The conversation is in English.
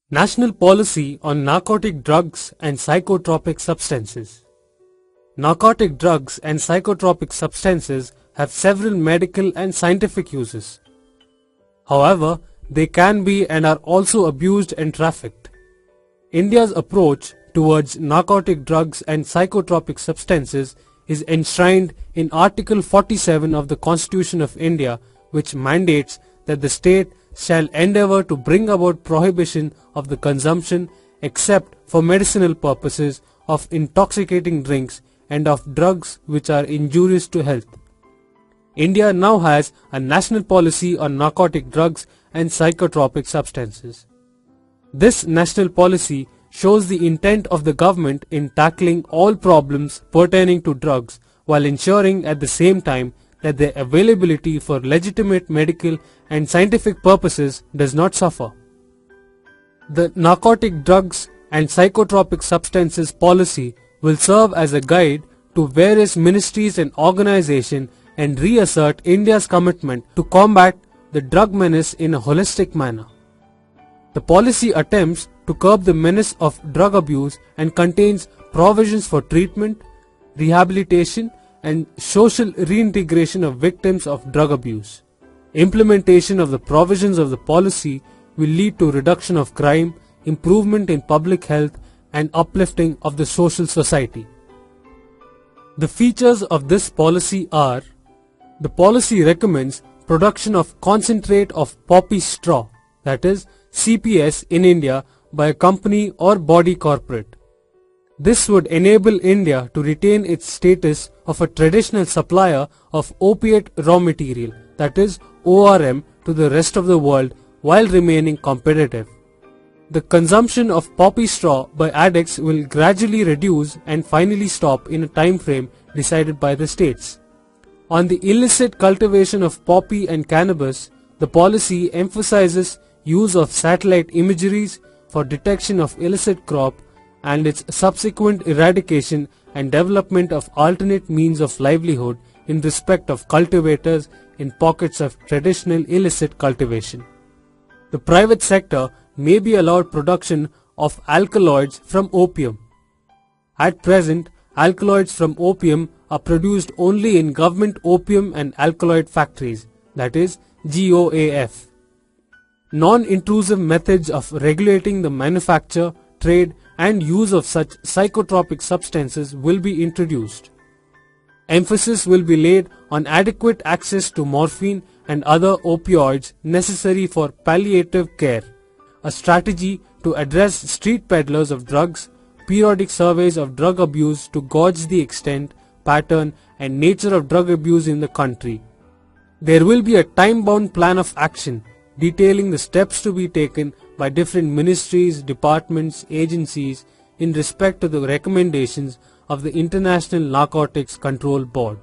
National Policy on Narcotic Drugs and Psychotropic Substances. Narcotic drugs and psychotropic substances have several medical and scientific uses. However, they can be and are also abused and trafficked. India's approach towards narcotic drugs and psychotropic substances is enshrined in Article 47 of the Constitution of India, which mandates that the state shall endeavour to bring about prohibition of the consumption, except for medicinal purposes, of intoxicating drinks and of drugs which are injurious to health. India now has a national policy on narcotic drugs and psychotropic substances. This national policy shows the intent of the government in tackling all problems pertaining to drugs while ensuring at the same time that their availability for legitimate medical and scientific purposes does not suffer. The Narcotic Drugs and Psychotropic Substances Policy will serve as a guide to various ministries and organizations and reassert India's commitment to combat the drug menace in a holistic manner. The policy attempts to curb the menace of drug abuse and contains provisions for treatment, rehabilitation, and social reintegration of victims of drug abuse. Implementation of the provisions of the policy will lead to reduction of crime, improvement in public health, and uplifting of the social society. The features of this policy are: the policy recommends production of concentrate of poppy straw, that is CPS, in India by a company or body corporate. This would enable India to retain its status of a traditional supplier of opiate raw material, that is ORM, to the rest of the world while remaining competitive. The consumption of poppy straw by addicts will gradually reduce and finally stop in a time frame decided by the states. On the illicit cultivation of poppy and cannabis, the policy emphasizes use of satellite imageries for detection of illicit crop and its subsequent eradication and development of alternate means of livelihood in respect of cultivators in pockets of traditional illicit cultivation. The private sector may be allowed production of alkaloids from opium. At present, alkaloids from opium are produced only in government opium and alkaloid factories, that is GOAF. Non-intrusive methods of regulating the manufacture, trade, and use of such psychotropic substances will be introduced. Emphasis will be laid on adequate access to morphine and other opioids necessary for palliative care, a strategy to address street peddlers of drugs, periodic surveys of drug abuse to gauge the extent, pattern, and nature of drug abuse in the country. There will be a time-bound plan of action detailing the steps to be taken by different ministries, departments, agencies in respect to the recommendations of the International Narcotics Control Board.